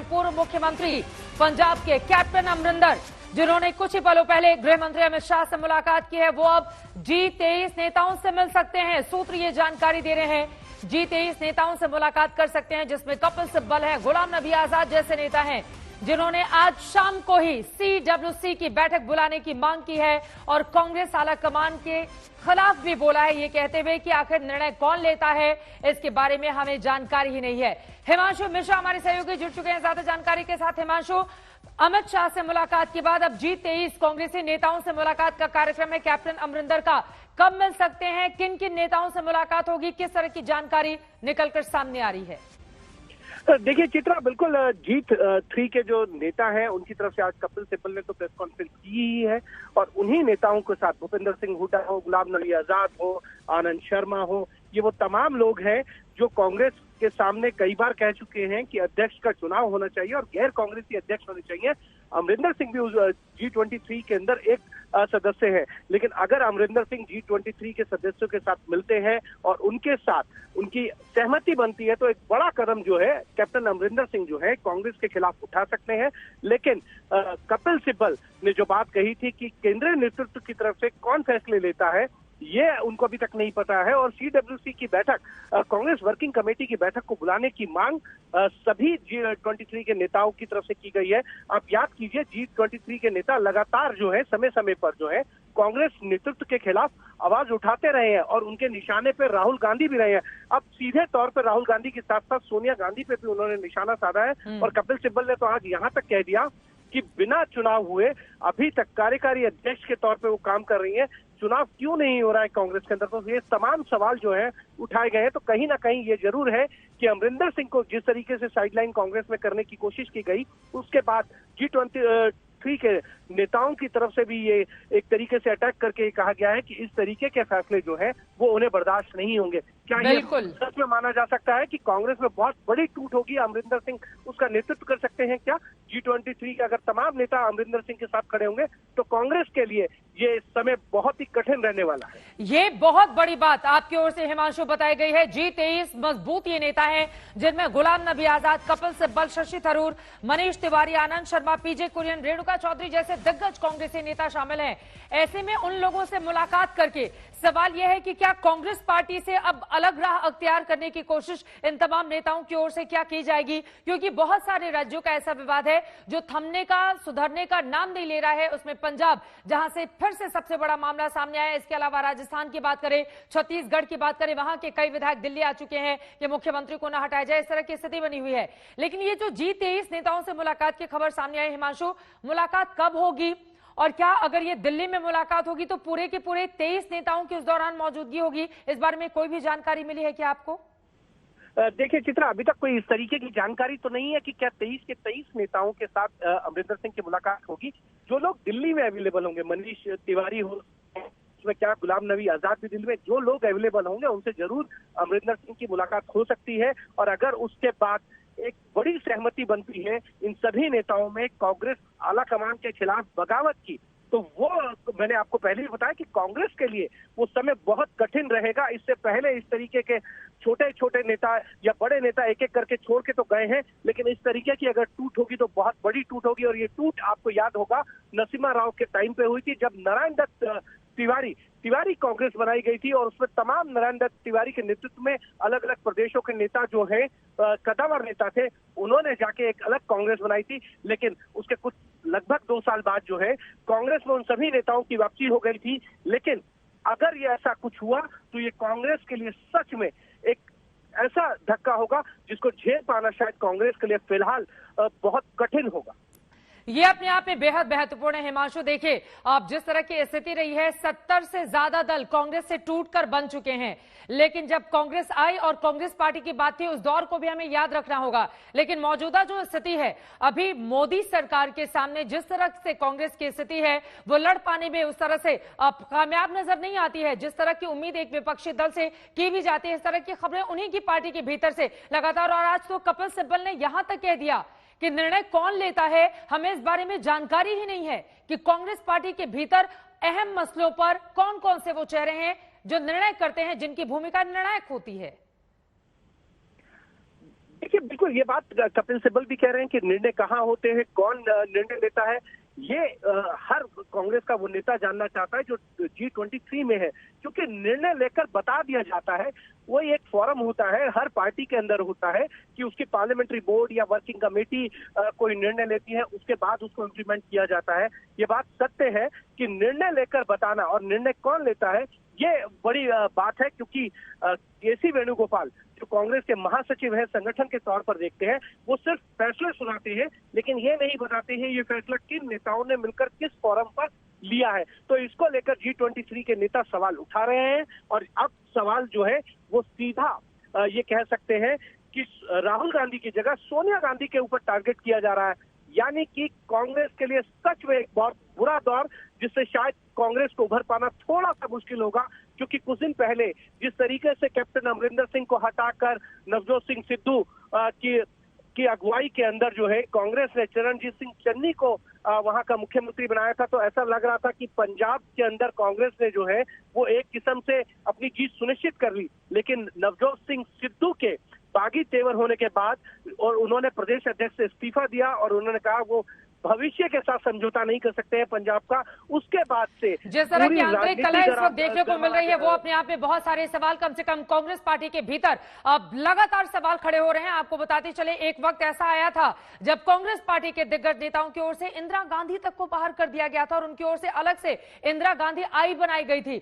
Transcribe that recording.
पूर्व मुख्यमंत्री पंजाब के कैप्टन अमरिंदर, जिन्होंने कुछ ही पलों पहले गृह मंत्री अमित शाह से मुलाकात की है, वो अब G23 नेताओं से मिल सकते हैं। सूत्र ये जानकारी दे रहे हैं, G23 नेताओं से मुलाकात कर सकते हैं, जिसमें कपिल सिब्बल है, गुलाम नबी आजाद जैसे नेता हैं, जिन्होंने आज शाम को ही CWC की बैठक बुलाने की मांग की है और कांग्रेस आला कमान के खिलाफ भी बोला है, ये कहते हुए कि आखिर निर्णय कौन लेता है इसके बारे में हमें जानकारी ही नहीं है। हिमांशु मिश्रा हमारे सहयोगी जुड़ चुके हैं ज्यादा जानकारी के साथ। हिमांशु, अमित शाह से मुलाकात के बाद अब G23 कांग्रेसी नेताओं से मुलाकात का कार्यक्रम है कैप्टन अमरिंदर का, कब मिल सकते हैं, किन किन नेताओं से मुलाकात होगी, किस तरह की जानकारी निकलकर सामने आ रही है? देखिए चित्रा, बिल्कुल G3 के जो नेता हैं उनकी तरफ से आज कपिल सिब्बल ने तो प्रेस कॉन्फ्रेंस की ही है और उन्हीं नेताओं के साथ भूपेंद्र सिंह हुड्डा हो, गुलाम नबी आजाद हो, आनंद शर्मा हो, ये वो तमाम लोग हैं जो कांग्रेस के सामने कई बार कह चुके हैं कि अध्यक्ष का चुनाव होना चाहिए और गैर कांग्रेसी अध्यक्ष होने चाहिए। अमरिंदर सिंह भी उस G23 के अंदर एक सदस्य है, लेकिन अगर अमरिंदर सिंह G23 के सदस्यों के साथ मिलते हैं और उनके साथ उनकी सहमति बनती है तो एक बड़ा कदम जो है कैप्टन अमरिंदर सिंह जो है कांग्रेस के खिलाफ उठा सकते हैं। लेकिन कपिल सिब्बल ने जो बात कही थी कि केंद्रीय नेतृत्व की तरफ से कौन फैसले लेता है, ये उनको अभी तक नहीं पता है और CWC की बैठक, कांग्रेस वर्किंग कमेटी की बैठक को बुलाने की मांग सभी G23 के नेताओं की तरफ से की गई है। आप याद कीजिए, G23 के नेता लगातार जो है समय समय पर जो है कांग्रेस नेतृत्व के खिलाफ आवाज उठाते रहे हैं और उनके निशाने पे राहुल गांधी भी रहे हैं। अब सीधे तौर पर राहुल गांधी के साथ साथ सोनिया गांधी पे भी उन्होंने निशाना साधा है और कपिल सिब्बल ने तो आज यहाँ तक कह दिया कि बिना चुनाव हुए अभी तक कार्यकारी अध्यक्ष के तौर पे वो काम कर रही है, चुनाव क्यों नहीं हो रहा है कांग्रेस के अंदर। तो ये तमाम सवाल जो है उठाए गए हैं। तो कहीं ना कहीं ये जरूर है कि अमरिंदर सिंह को जिस तरीके से साइडलाइन कांग्रेस में करने की कोशिश की गई, उसके बाद G23 के नेताओं की तरफ से भी ये एक तरीके से अटैक करके कहा गया है कि इस तरीके के फैसले जो है वो उन्हें बर्दाश्त नहीं होंगे। क्या ये सच में माना जा सकता है कि कांग्रेस में बहुत बड़ी टूट होगी, अमरिंदर सिंह उसका नेतृत्व कर सकते हैं क्या? G23 के अगर तमाम नेता अमरिंदर सिंह के साथ खड़े होंगे तो कांग्रेस के लिए ये समय बहुत ही कठिन रहने वाला है। ये बहुत बड़ी बात आपकी ओर से हिमांशु बताई गई है। G23 मजबूत ये नेता हैं जिनमें गुलाम नबी आजाद, कपिल सिब्बल, शशि थरूर, मनीष तिवारी, आनंद शर्मा, PJ कुरियन, रेणुका चौधरी जैसे दिग्गज कांग्रेसी नेता शामिल हैं। ऐसे में उन लोगों से मुलाकात करके सवाल यह है कि क्या कांग्रेस पार्टी से अब अलग राह अख्तियार करने की कोशिश इन तमाम नेताओं की ओर से क्या की जाएगी? क्योंकि बहुत सारे राज्यों का ऐसा विवाद है जो थमने का, सुधरने का नाम नहीं ले रहा है, उसमें पंजाब जहां से फिर से सबसे बड़ा मामला सामने आया। इसके अलावा राजस्थान की बात करें, छत्तीसगढ़ की बात करें, वहां के कई विधायक दिल्ली आ चुके हैं कि मुख्यमंत्री को न हटाया जाए, इस तरह की स्थिति बनी हुई है। लेकिन ये जो G23 नेताओं से मुलाकात की खबर सामने आई, हिमांशु, मुलाकात कब होगी और क्या अगर ये दिल्ली में मुलाकात होगी तो पूरे के पूरे 23 नेताओं की उस दौरान मौजूदगी होगी? इस बारे में कोई भी जानकारी मिली है क्या आपको? देखिए चित्रा, अभी तक कोई इस तरीके की जानकारी तो नहीं है कि क्या 23 के 23 नेताओं के साथ अमरिंदर सिंह की मुलाकात होगी। जो लोग दिल्ली में अवेलेबल होंगे, मनीष तिवारी हो, उसमें क्या गुलाम नबी आजाद भी दिल्ली में, जो लोग अवेलेबल होंगे उनसे जरूर अमरिंदर सिंह की मुलाकात हो सकती है। और अगर उसके बाद एक बड़ी सहमति बनती है इन सभी नेताओं में कांग्रेस आला कमान के खिलाफ बगावत की, तो वो मैंने आपको पहले ही बताया कि कांग्रेस के लिए वो समय बहुत कठिन रहेगा। इससे पहले इस तरीके के छोटे छोटे नेता या बड़े नेता एक एक करके छोड़ के तो गए हैं, लेकिन इस तरीके की अगर टूट होगी तो बहुत बड़ी टूट होगी। और ये टूट आपको याद होगा नरसिम्हा राव के टाइम पे हुई थी, जब नारायण दत्त तिवारी कांग्रेस बनाई गई थी और उसमें तमाम नारायण दत्त तिवारी के नेतृत्व में अलग अलग प्रदेशों के नेता जो हैं, कद्दावर नेता थे, उन्होंने जाके एक अलग कांग्रेस बनाई थी। लेकिन उसके कुछ लगभग 2 साल बाद जो है कांग्रेस में उन सभी नेताओं की वापसी हो गई थी। लेकिन अगर ये ऐसा कुछ हुआ तो ये कांग्रेस के लिए सच में एक ऐसा धक्का होगा जिसको झेल पाना शायद कांग्रेस के लिए फिलहाल बहुत कठिन होगा। ये अपने आप में बेहद महत्वपूर्ण है हिमांशु। देखिए, अब जिस तरह की स्थिति रही है, 70 से ज्यादा दल कांग्रेस से टूटकर बन चुके हैं। लेकिन जब कांग्रेस आई और कांग्रेस पार्टी की बात थी, उस दौर को भी हमें याद रखना होगा। लेकिन मौजूदा जो स्थिति है, अभी मोदी सरकार के सामने जिस तरह से कांग्रेस की स्थिति है, वो लड़ पाने में उस तरह से कामयाब नजर नहीं आती है जिस तरह की उम्मीद एक विपक्षी दल से की भी जाती है। इस तरह की खबरें उन्हीं की पार्टी के भीतर से लगातार, और आज तो कपिल सिब्बल ने यहां तक कह दिया कि निर्णय कौन लेता है हमें इस बारे में जानकारी ही नहीं है कि कांग्रेस पार्टी के भीतर अहम मसलों पर कौन कौन से वो चेहरे हैं जो निर्णय करते हैं, जिनकी भूमिका निर्णायक होती है। देखिए बिल्कुल ये बात कपिल सिब्बल भी कह रहे हैं कि निर्णय कहाँ होते हैं, कौन निर्णय लेता है, ये हर कांग्रेस का वो नेता जानना चाहता है जो G23 में है, क्योंकि निर्णय लेकर बता दिया जाता है। वो एक फोरम होता है, हर पार्टी के अंदर होता है कि उसकी पार्लियामेंट्री बोर्ड या वर्किंग कमेटी कोई निर्णय लेती है, उसके बाद उसको इम्प्लीमेंट किया जाता है। ये बात सत्य है कि निर्णय लेकर बताना और निर्णय कौन लेता है, ये बड़ी बात है, क्योंकि केसी वेणुगोपाल जो कांग्रेस के महासचिव है, संगठन के तौर पर देखते हैं, वो सिर्फ फैसले सुनाते हैं, लेकिन ये नहीं बताते हैं ये फैसला किन नेताओं ने मिलकर किस फोरम पर लिया है। तो इसको लेकर G23 के नेता सवाल उठा रहे हैं और अब सवाल जो है वो सीधा ये कह सकते हैं कि राहुल गांधी की जगह सोनिया गांधी के ऊपर टारगेट किया जा रहा है, यानी कि कांग्रेस के लिए सच में एक बहुत बुरा दौर, जिससे शायद कांग्रेस को उभर पाना थोड़ा सा मुश्किल होगा, क्योंकि कुछ दिन पहले जिस तरीके से कैप्टन अमरिंदर सिंह को हटाकर नवजोत सिंह सिद्धू की अगुवाई के अंदर जो है कांग्रेस ने चरणजीत सिंह चन्नी को वहां का मुख्यमंत्री बनाया था, तो ऐसा लग रहा था कि पंजाब के अंदर कांग्रेस ने जो है वो एक किस्म से अपनी जीत सुनिश्चित कर ली। लेकिन नवजोत सिंह सिद्धू के बागी तेवर होने के बाद और उन्होंने प्रदेश अध्यक्ष से इस्तीफा दिया और उन्होंने कहा वो भविष्य के साथ समझौता नहीं कर सकते हैं पंजाब का, उसके बाद से जिस तरह की आंतरिक कलह इस वक्त देखने को मिल रही है वो अपने आप में बहुत सारे सवाल, कम से कम कांग्रेस पार्टी के भीतर अब लगातार सवाल खड़े हो रहे हैं। आपको बताते चले, एक वक्त ऐसा आया था जब कांग्रेस पार्टी के दिग्गज नेताओं की ओर से इंदिरा गांधी तक को बाहर कर दिया गया था और उनकी ओर से अलग से इंदिरा गांधी आई बनाई गई थी।